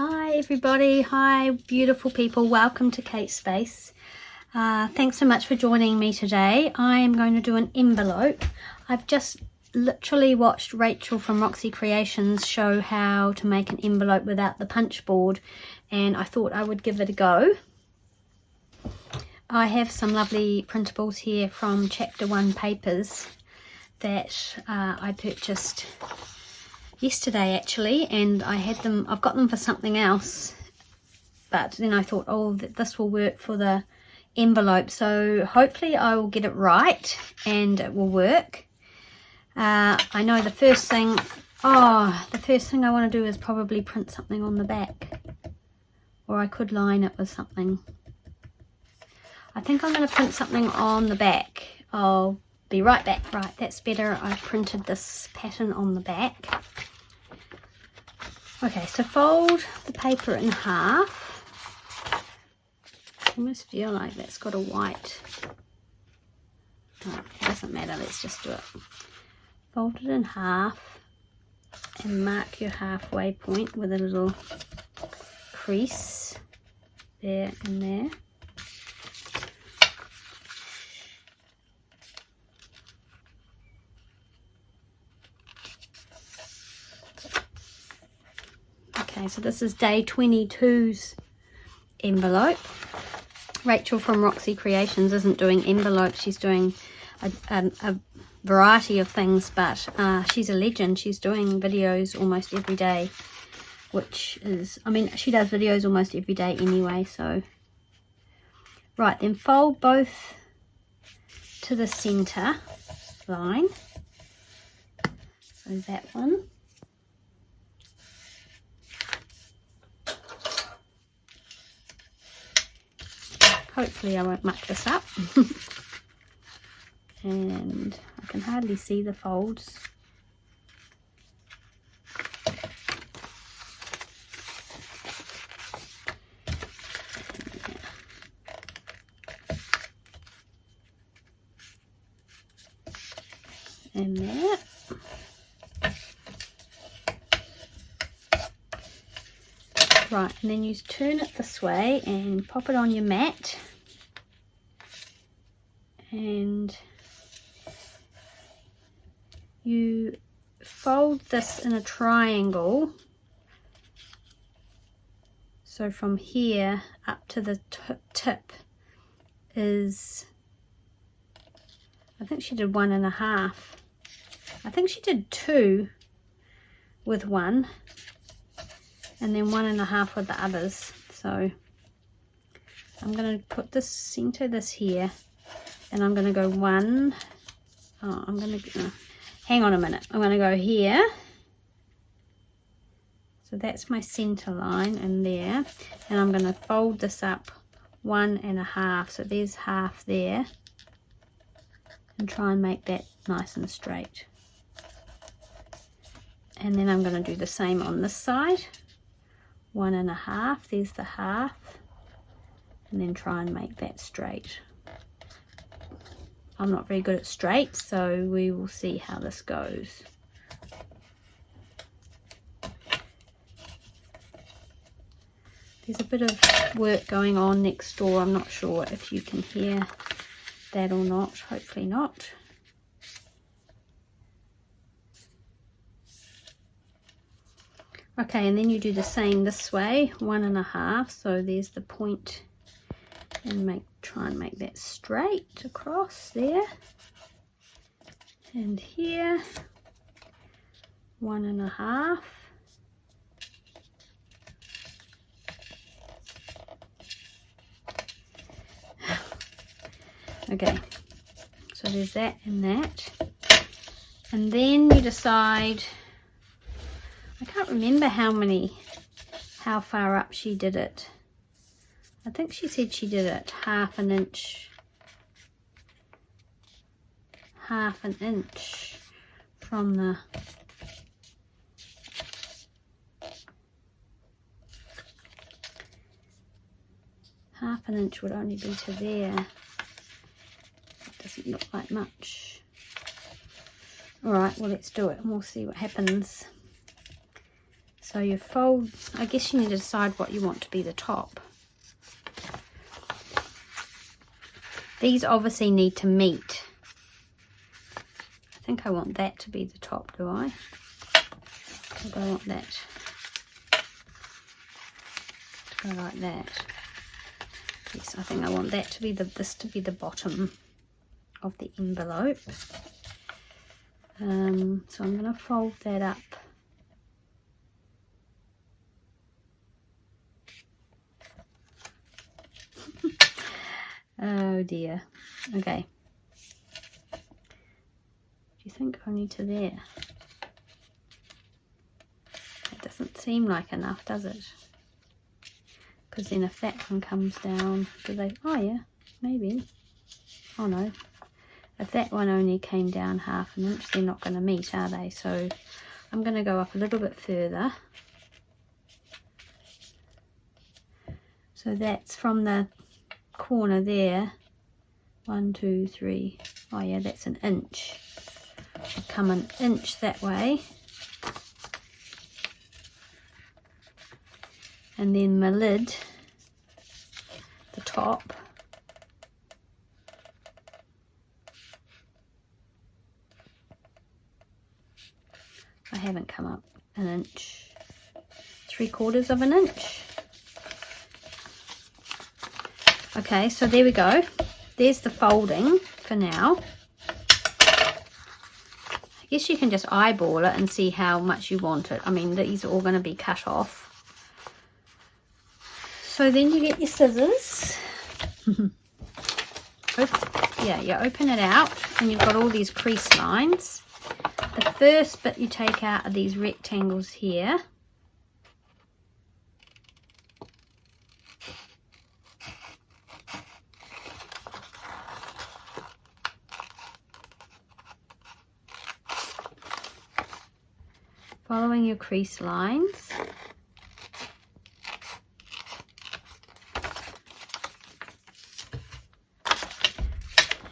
Hi everybody, hi beautiful people, welcome to Kate's Space. Thanks so much for joining me today. I am going to do an envelope. I've just literally watched Rachel from Roxy Creations show how to make an envelope without the punch board, and I thought I would give it a go. I have some lovely printables here from Chapter 1 papers that I purchased yesterday actually, and I've got them for something else, but then I thought, oh, this will work for the envelope, so hopefully I will get it right and it will work. I know the first thing I want to do is probably print something on the back, or I could line it with something. I think I'm going to print something on the back. I'll be right back. Right, that's better. I've printed this pattern on the back. Okay, so fold the paper in half. I almost feel like that's got a white. Oh, it doesn't matter, let's just do it. Fold it in half and mark your halfway point with a little crease there and there. Okay, so this is day 22's envelope. Rachel from Roxy Creations isn't doing envelopes, she's doing a variety of things, but she's a legend. She's doing videos almost every day, which is, I mean, she does videos almost every day anyway, so. Right, then fold both to the center line. So that one. Hopefully I won't muck this up. And I can hardly see the folds. And there. Right, and then you turn it this way and pop it on your mat, and you fold this in a triangle, so from here up to the tip is, I think she did 1.5. I think she did 2 with one, and then 1.5 with the others. So I'm going to put this, center this here, and I'm going to go one. Oh, I'm going to hang on a minute. I'm going to go here. So that's my center line in there, and I'm going to fold this up 1.5. So there's half there, and try and make that nice and straight. And then I'm going to do the same on this side. 1.5, there's the half, and then try and make that straight. I'm not very good at straight, so we will see how this goes. There's a bit of work going on next door. I'm not sure if you can hear that or not. Hopefully not. Okay, and then you do the same this way, 1.5. So there's the point, and try and make that straight across there. And here, 1.5. Okay, so there's that and that. And then you decide, I can't remember how far up she did it. I think she said she did it half an inch from the, half an inch would only be to there. It doesn't look like much. Alright, well, let's do it and we'll see what happens. So you fold, I guess you need to decide what you want to be the top. These obviously need to meet. I think I want that to be the top, do I? Or do I want that to go like that? Yes, I think I want that to be this to be the bottom of the envelope. So I'm going to fold that up. Oh dear. Okay. Do you think only to there? It doesn't seem like enough, does it? Because then if that one comes down, do they? Oh yeah, maybe. Oh no. If that one only came down half an inch, they're not going to meet, are they? So I'm going to go up a little bit further. So that's from the corner there. 1, 2, 3. Oh yeah, that's an inch. I'll come an inch that way. And then my lid, the top, I haven't come up an inch, 3/4 of an inch. Okay, so there we go. There's the folding for now. I guess you can just eyeball it and see how much you want it. I mean, these are all going to be cut off. So then you get your scissors. Yeah, you open it out and you've got all these crease lines. The first bit you take out are these rectangles here. Following your crease lines.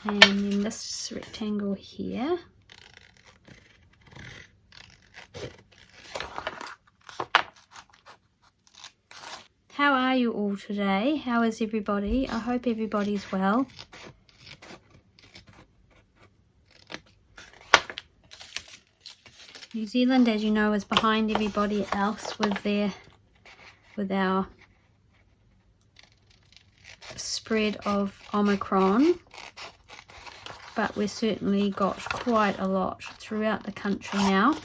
And then this rectangle here. How are you all today? How is everybody? I hope everybody's well. New Zealand, as you know, is behind everybody else with our spread of Omicron. But we've certainly got quite a lot throughout the country now.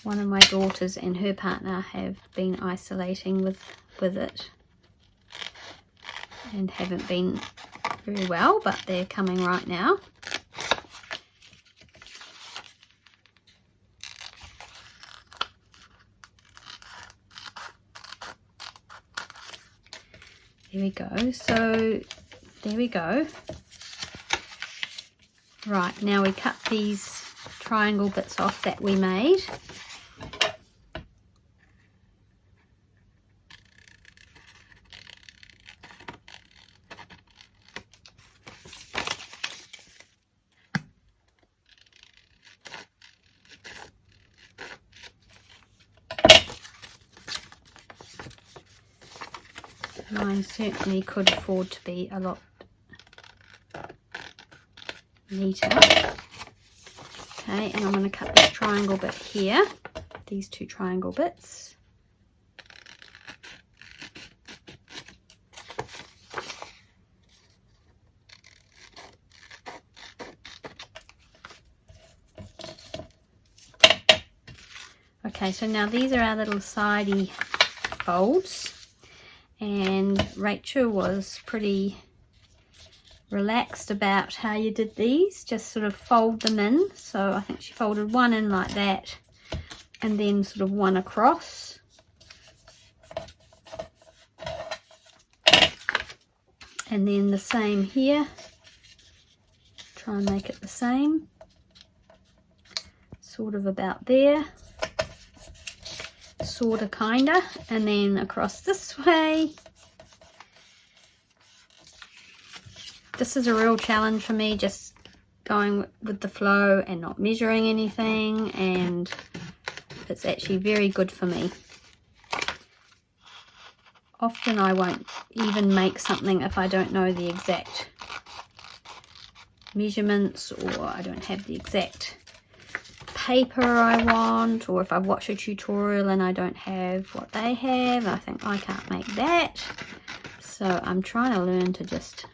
One of my daughters and her partner have been isolating with it and haven't been very well, but they're coming right now. There we go. So there we go. Right, now we cut these triangle bits off that we made. Mine certainly could afford to be a lot neater. Okay, and I'm going to cut this triangle bit here, these two triangle bits. Okay, so now these are our little sidey folds. And Rachel was pretty relaxed about how you did these, just sort of fold them in. So I think she folded one in like that and then sort of one across. And then the same here. Try and make it the same. Sort of about there. Sort of, kinda, and then across this way. This is a real challenge for me, just going with the flow and not measuring anything, and it's actually very good for me. Often I won't even make something if I don't know the exact measurements, or I don't have the exact paper I want, or if I've watched a tutorial and I don't have what they have, I think I can't make that. So I'm trying to learn to just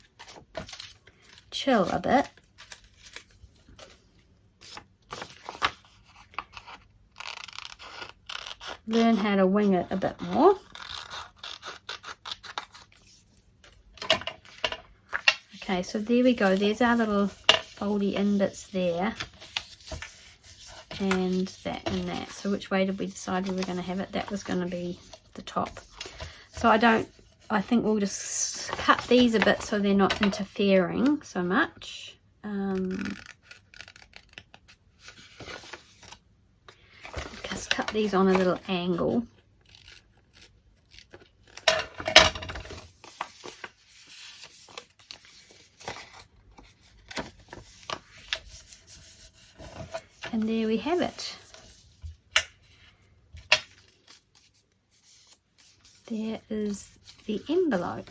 chill a bit. Learn how to wing it a bit more. Okay, so there we go. There's our little foldy in bits there. And that and that. So which way did we decide we were going to have it? That was going to be the top. So I think we'll just cut these a bit so they're not interfering so much. Just cut these on a little angle. And there we have it. There is the envelope.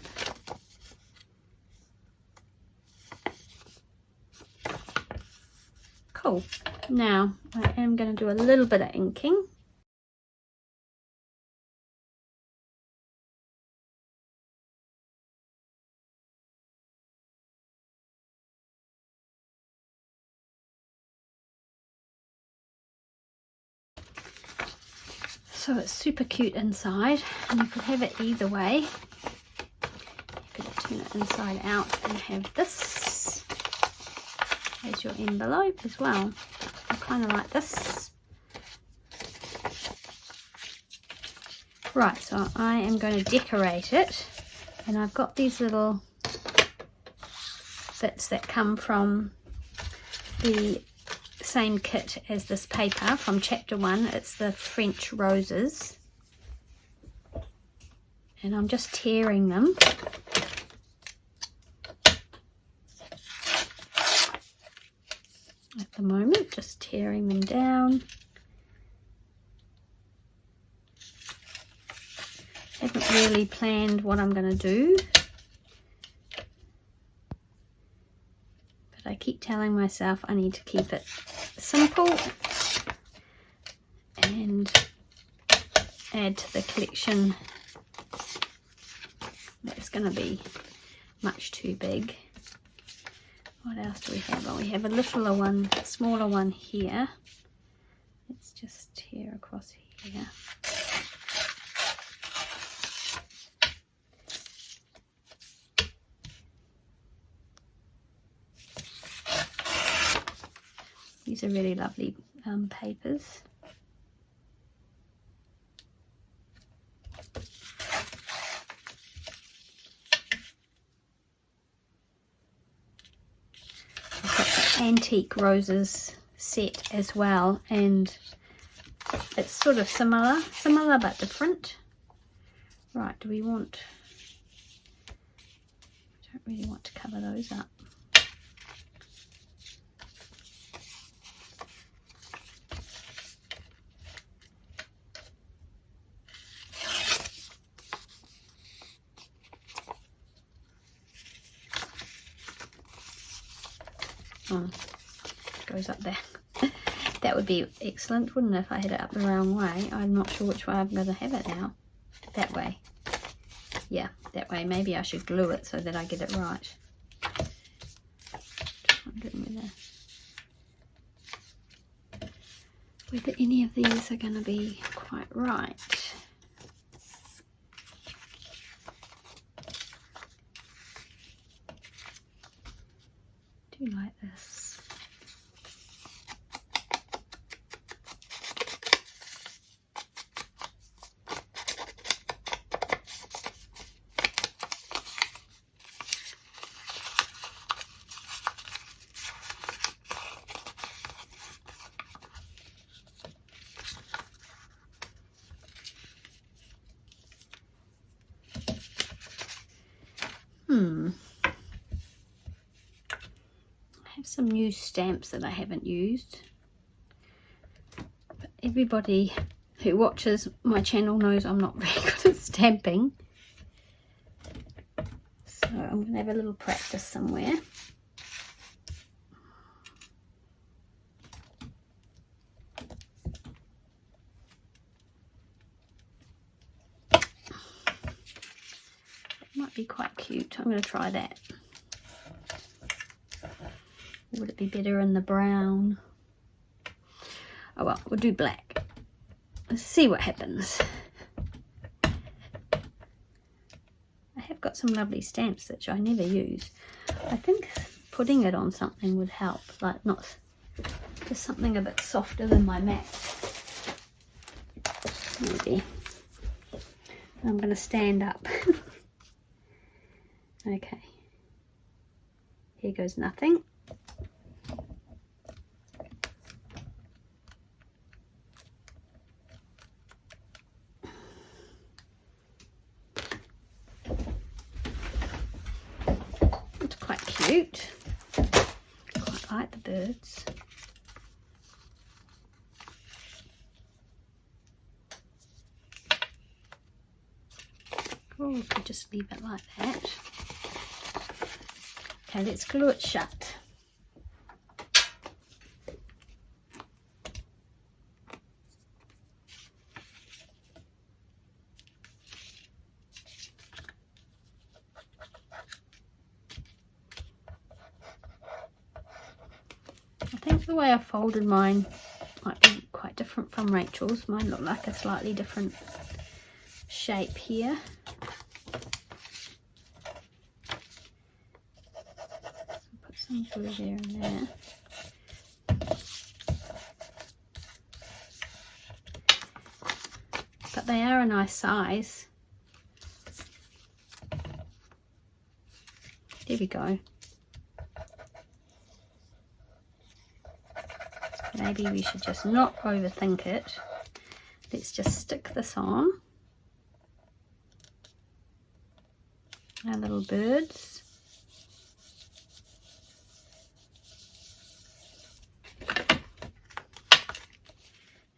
Cool. Now I am going to do a little bit of inking. So it's super cute inside, and you could have it either way. You could turn it inside out and have this as your envelope as well. I kind of like this. Right, so I am going to decorate it, and I've got these little bits that come from the same kit as this paper from chapter 1. It's the French roses, and I'm just tearing them. At the moment, just tearing them down. Haven't really planned what I'm going to do, but I keep telling myself I need to keep it simple and add to the collection. That's going to be much too big. What else do we have? Oh, we have a littler one, smaller one here. Let's just tear across here. These are really lovely papers. I've got the antique roses set as well, and it's sort of similar but different. Right, do we want, I don't really want to cover those up. Oh, it goes up there. That would be excellent, wouldn't it, if I had it up the wrong way? I'm not sure which way I'm going to have it now. That way. Yeah, that way. Maybe I should glue it so that I get it right. Just wondering whether any of these are going to be quite right. Do like this. have some new stamps that I haven't used. But everybody who watches my channel knows I'm not very good at stamping. So I'm going to have a little practice somewhere. Might be quite cute. I'm going to try that. Would it be better in the brown? Oh well, we'll do black. Let's see what happens. I have got some lovely stamps that I never use. I think putting it on something would help, like not just something a bit softer than my mat. Maybe. I'm going to stand up. Okay, here goes nothing. It's quite cute. Quite like the birds. Oh, we could just leave it like that. Okay, let's glue it shut. I think the way I folded mine might be quite different from Rachel's. Mine looked like a slightly different shape here. Some glue there and there. But they are a nice size. There we go. Maybe we should just not overthink it. Let's just stick this on. Our little birds.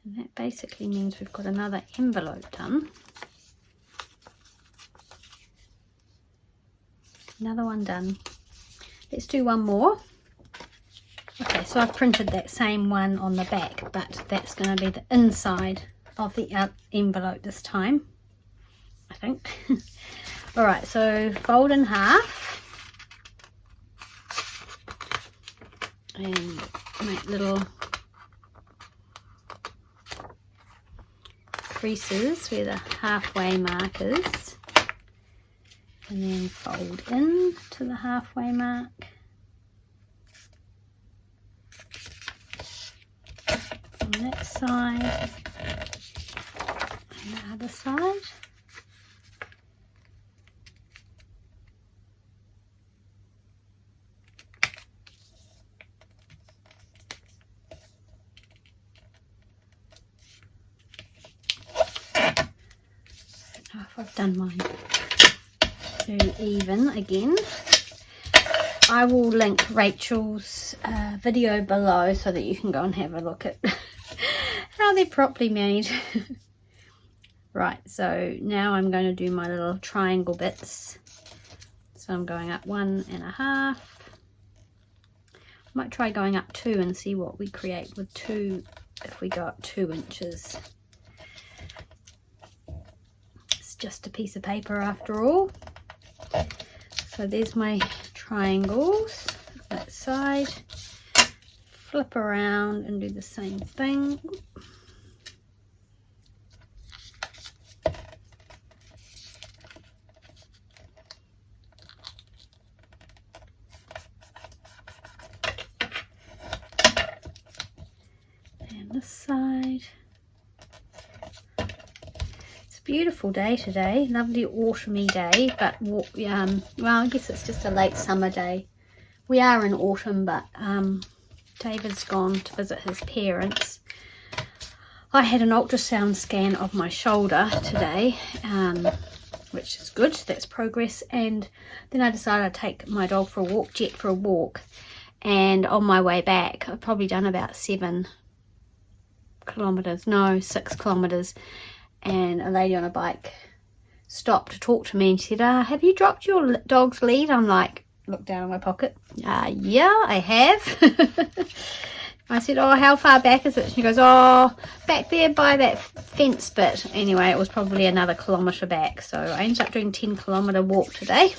And that basically means we've got another envelope done. Another one done. Let's do one more. Okay, so I've printed that same one on the back, but that's going to be the inside of the envelope this time, I think. Alright, so fold in half and make little creases where the halfway mark is, and then fold in to the halfway mark. On that side and the other side. If I've done mine too even again. I will link Rachel's video below so that you can go and have a look at how they're properly made. Right, so now I'm going to do my little triangle bits. So I'm going up 1.5. I might try going up 2 and see what we create with 2 if we go up 2 inches. It's just a piece of paper after all. So there's my triangles, that side. Flip around and do the same thing. And this side. It's a beautiful day today, lovely autumny day, but well, I guess it's just a late summer day. We are in autumn, but David's gone to visit his parents. I had an ultrasound scan of my shoulder today, which is good, that's progress, and then I decided to take my dog for a walk, Jet for a walk, and on my way back I've probably done about 7 kilometers, no, 6 kilometers, and a lady on a bike stopped to talk to me and she said, have you dropped your dog's lead? I'm like, look down in my pocket, yeah, I have. I said, oh, how far back is it? She goes, oh, back there by that fence bit. Anyway, it was probably another kilometre back, so I ended up doing a 10-kilometre walk today.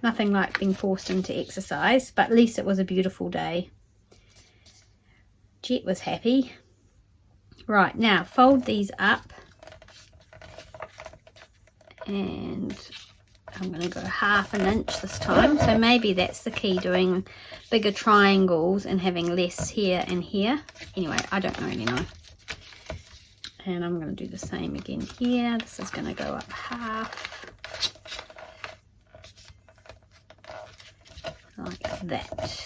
Nothing like being forced into exercise, but at least it was a beautiful day. Jet was happy. Right, now fold these up, and I'm going to go 1/2 inch this time, so maybe that's the key, doing bigger triangles and having less here and here. Anyway, I don't really know. And I'm going to do the same again here. This is going to go up 1/2, like that.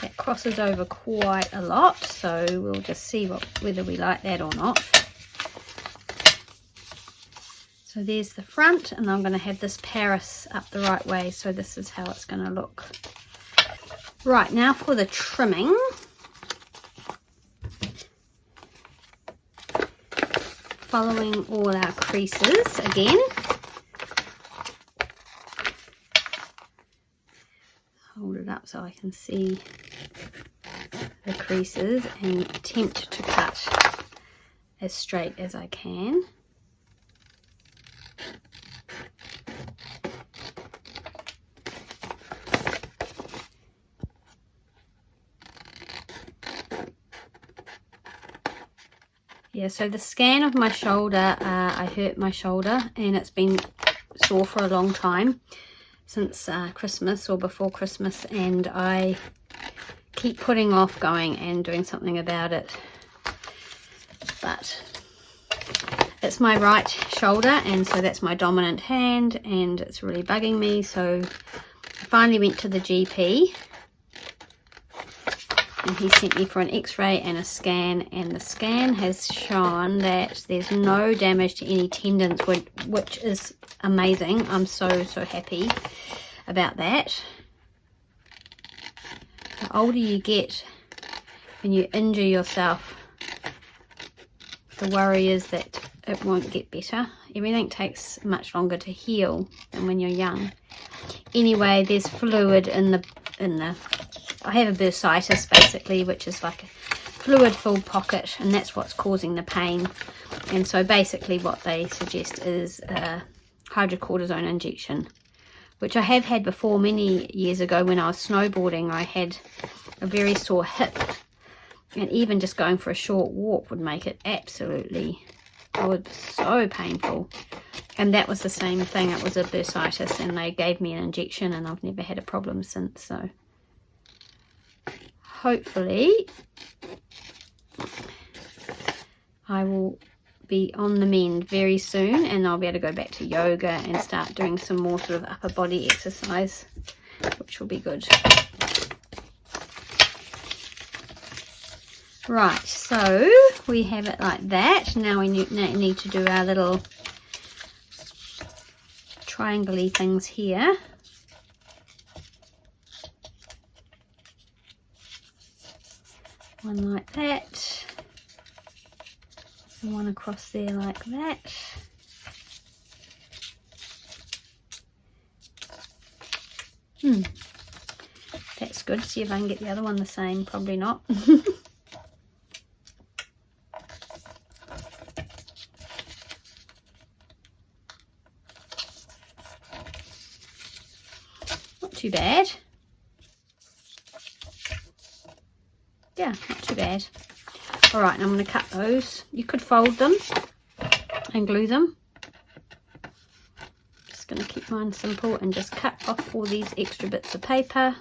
That crosses over quite a lot, so we'll just see whether we like that or not. So there's the front, and I'm going to have this Paris up the right way, so this is how it's going to look. Right, now for the trimming. Following all our creases again. Hold it up so I can see the creases and attempt to cut as straight as I can. Yeah, so the scan of my shoulder, I hurt my shoulder and it's been sore for a long time, since Christmas or before Christmas, and I keep putting off going and doing something about it. But it's my right shoulder, and so that's my dominant hand, and it's really bugging me. So I finally went to the GP, and he sent me for an x-ray and a scan, and the scan has shown that there's no damage to any tendons, which is amazing. I'm so happy about that. The older you get, when you injure yourself, the worry is that it won't get better. Everything takes much longer to heal than when you're young. Anyway, there's fluid in the I have a bursitis basically, which is like a fluid filled pocket, and that's what's causing the pain. And so basically what they suggest is a hydrocortisone injection, which I have had before many years ago when I was snowboarding. I had a very sore hip, and even just going for a short walk would make it absolutely, it was so painful. And that was the same thing, it was a bursitis, and they gave me an injection, and I've never had a problem since. So hopefully I will be on the mend very soon, and I'll be able to go back to yoga and start doing some more sort of upper body exercise, which will be good. Right, so we have it like that. Now we need to do our little triangle-y things here. One like that, and one across there like that. That's good. See if I can get the other one the same. Probably not. Not too bad. Yeah, not too bad. All right, and I'm going to cut those. You could fold them and glue them. Just going to keep mine simple and just cut off all these extra bits of paper.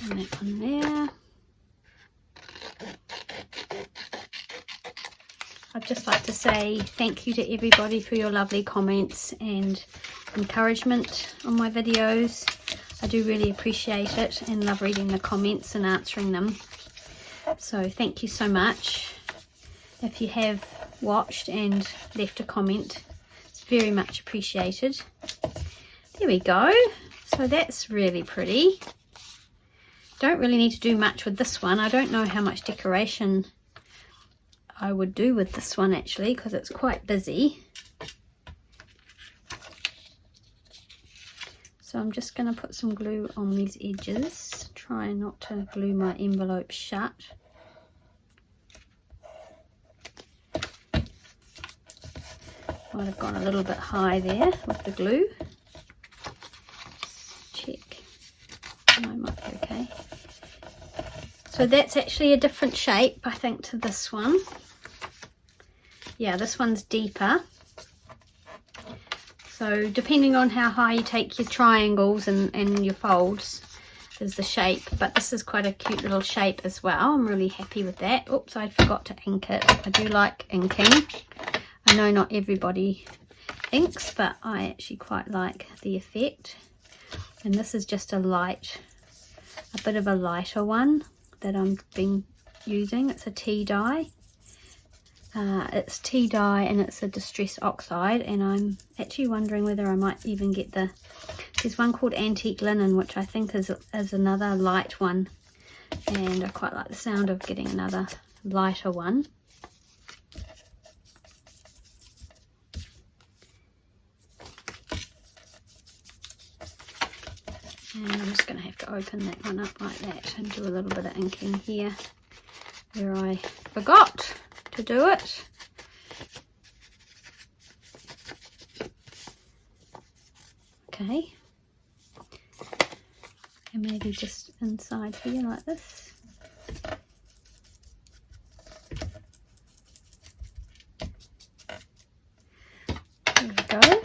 And that one there. I've just like to say thank you to everybody for your lovely comments and encouragement on my videos. I do really appreciate it and love reading the comments and answering them. So thank you so much. If you have watched and left a comment, it's very much appreciated. There we go. So that's really pretty. Don't really need to do much with this one. I don't know how much decoration I would do with this one actually, because it's quite busy. So I'm just going to put some glue on these edges. Try not to glue my envelope shut. Might have gone a little bit high there with the glue. Check. No, might be okay. So that's actually a different shape, I think, to this one. Yeah, this one's deeper. So depending on how high you take your triangles and your folds is the shape. But this is quite a cute little shape as well. I'm really happy with that. Oops, I forgot to ink it. I do like inking. I know not everybody inks, but I actually quite like the effect. And this is just a bit of a lighter one that I've been using. It's a tea dye. It's tea dye and it's a distress oxide, and I'm actually wondering whether I might even get there's one called Antique Linen, which I think is another light one, and I quite like the sound of getting another lighter one. And I'm just going to have to open that one up like that and do a little bit of inking here where I forgot to do it. Okay. And maybe just inside here like this. There we go.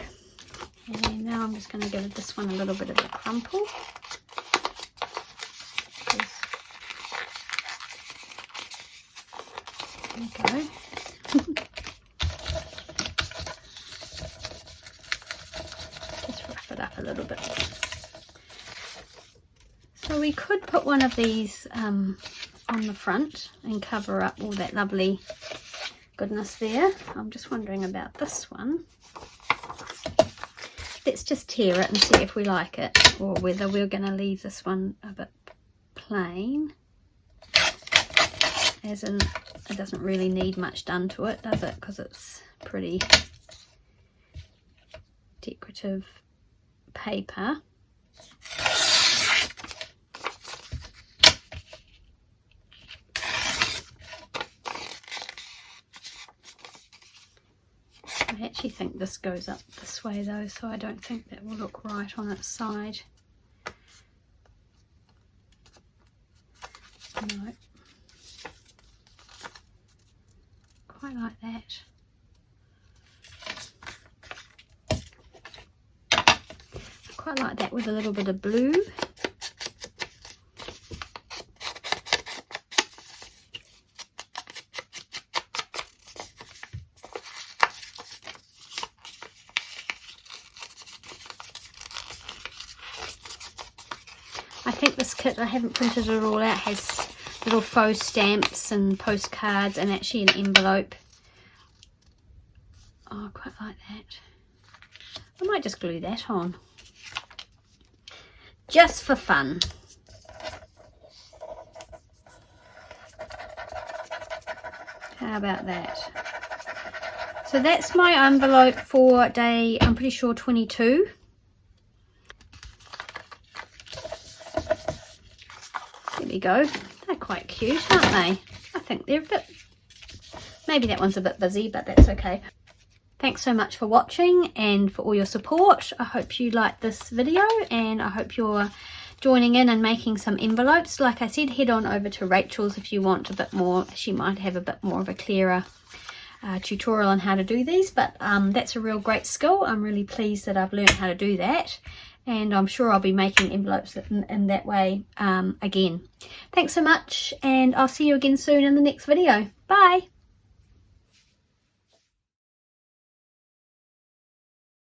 And now I'm just going to give this one a little bit of a crumple. There we go. Just rough it up a little bit. So we could put one of these on the front and cover up all that lovely goodness there. I'm just wondering about this one. Let's just tear it and see if we like it, or whether we're going to leave this one a bit plain. As in, it doesn't really need much done to it, does it? Because it's pretty decorative paper. I actually think this goes up this way though, so I don't think that will look right on its side. No. Quite like that. I quite like that with a little bit of blue. I think this kit, I haven't printed it all out, has little faux stamps and postcards and actually an envelope. Oh, I quite like that. I might just glue that on. Just for fun. How about that? So that's my envelope for day, I'm pretty sure 22. There we go. They're quite cute, aren't they? I think they're a bit, maybe that one's a bit busy, but that's okay. Thanks so much for watching and for all your support. I hope you liked this video, and I hope you're joining in and making some envelopes. Like I said, head on over to Rachel's if you want a bit more. She might have a bit more of a clearer tutorial on how to do these, but that's a real great skill. I'm really pleased that I've learned how to do that, and I'm sure I'll be making envelopes in that way again. Thanks so much, and I'll see you again soon in the next video. Bye.